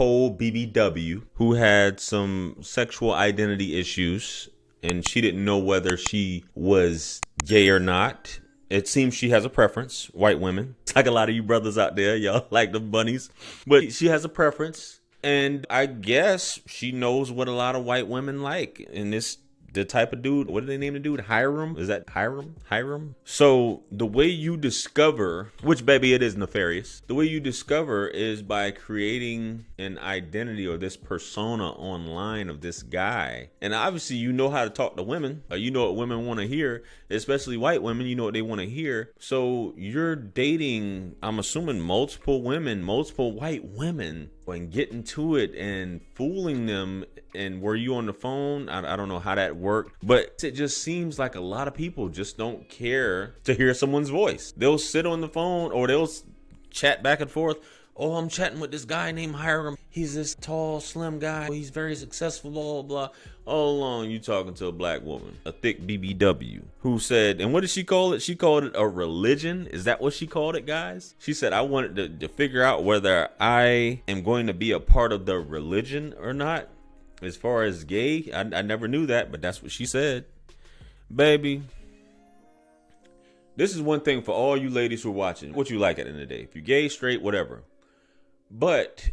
whole BBW who had some sexual identity issues, and she didn't know whether she was gay or not. It seems she has a preference, white women. Like a lot of you brothers out there, y'all like the bunnies. But she has a preference, and I guess she knows what a lot of white women like. And this the type of dude, what do they name the dude? Hiram? Is that Hiram? Hiram? So the way you discover, which baby it is nefarious, the way you discover is by creating an identity or this persona online of this guy. And obviously you know how to talk to women, or you know what women want to hear, especially white women, you know what they want to hear. So you're dating, I'm assuming, multiple women, multiple white women, and getting to it and fooling them. And were you on the phone? I don't know how that worked, but it just seems like a lot of people just don't care to hear someone's voice. They'll sit on the phone or they'll chat back and forth. Oh, I'm chatting with this guy named Hiram. He's this tall, slim guy. He's very successful, blah, blah, blah. All along, you talking to a black woman, a thick BBW, who said, and what did she call it? She called it a religion. Is that what she called it, guys? She said, I wanted to figure out whether I am going to be a part of the religion or not. As far as gay, I never knew that, but that's what she said. Baby, this is one thing for all you ladies who are watching. What you like at the end of the day. If you're gay, straight, whatever. But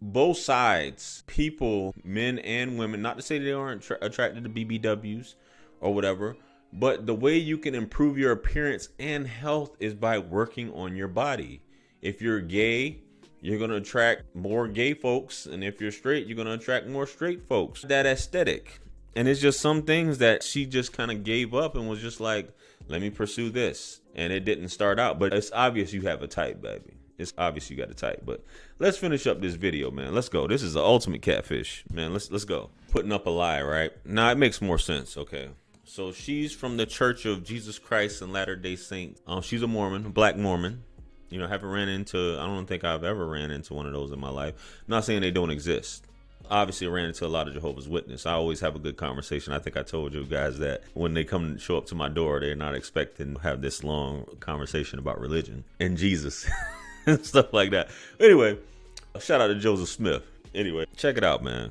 both sides, people, men and women, not to say they aren't attracted to BBWs or whatever, but the way you can improve your appearance and health is by working on your body. If you're gay, you're going to attract more gay folks. And if you're straight, you're going to attract more straight folks. That aesthetic. And it's just some things that she just kind of gave up and was just like, let me pursue this. And it didn't start out. But it's obvious you have a type, baby. It's obvious you got a type. But let's finish up this video, man. Let's go. This is the ultimate catfish, man. Let's go. Putting up a lie, right? Now it makes more sense. Okay. So she's from the Church of Jesus Christ and Latter-day Saints. She's a Mormon, a black Mormon. You know, haven't ran into, I don't think I've ever ran into one of those in my life. I'm not saying they don't exist. Obviously, I ran into a lot of Jehovah's Witnesses. I always have a good conversation. I think I told you guys that when they come show up to my door, they're not expecting to have this long conversation about religion and Jesus and stuff like that. Anyway, shout out to Joseph Smith. Anyway, check it out, man.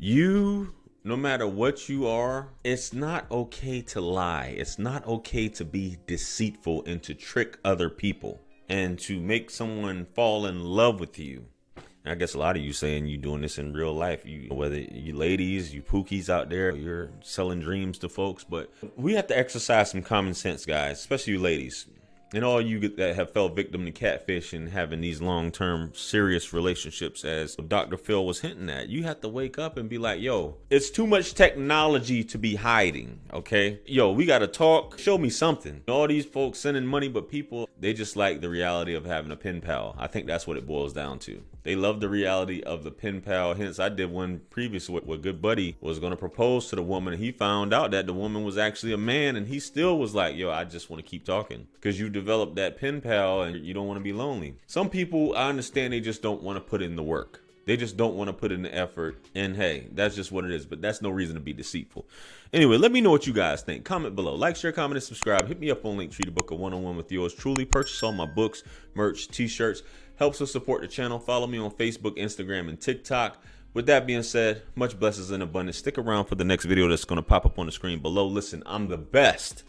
No matter what you are, it's not okay to lie. It's not okay to be deceitful and to trick other people and to make someone fall in love with you. And I guess a lot of you saying you doing this in real life. Whether you ladies, you pookies out there, you're selling dreams to folks. But we have to exercise some common sense, guys, especially you ladies. And all you that have fell victim to catfish and having these long-term serious relationships, as Dr. Phil was hinting at, you have to wake up and be like, yo, it's too much technology to be hiding, okay? Yo, we got to talk. Show me something. All these folks sending money, but people, they just like the reality of having a pen pal. I think that's what it boils down to. They love the reality of the pen pal. Hence, I did one previous with a good buddy was going to propose to the woman. And he found out that the woman was actually a man. And he still was like, yo, I just want to keep talking. Because you develop that pen pal and you don't want to be lonely. Some people, I understand, they just don't want to put in the work. They just don't want to put in the effort. And hey, that's just what it is. But that's no reason to be deceitful. Anyway, let me know what you guys think. Comment below. Like, share, comment, and subscribe. Hit me up on Linktree to book a one-on-one with yours truly. Purchase all my books, merch, t-shirts. Helps us support the channel. Follow me on Facebook, Instagram, and TikTok. With that being said, much blessings in abundance. Stick around for the next video that's going to pop up on the screen below. Listen, I'm the best.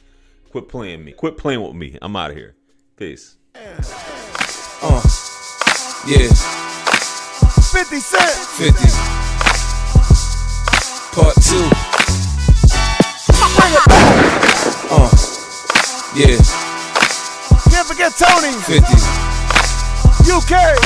Quit playing me. Quit playing with me. I'm out of here. Peace. Yeah. 50 Cent. 50. Part 2. Bring it back. Yeah. Can't forget Tony. 50. UK.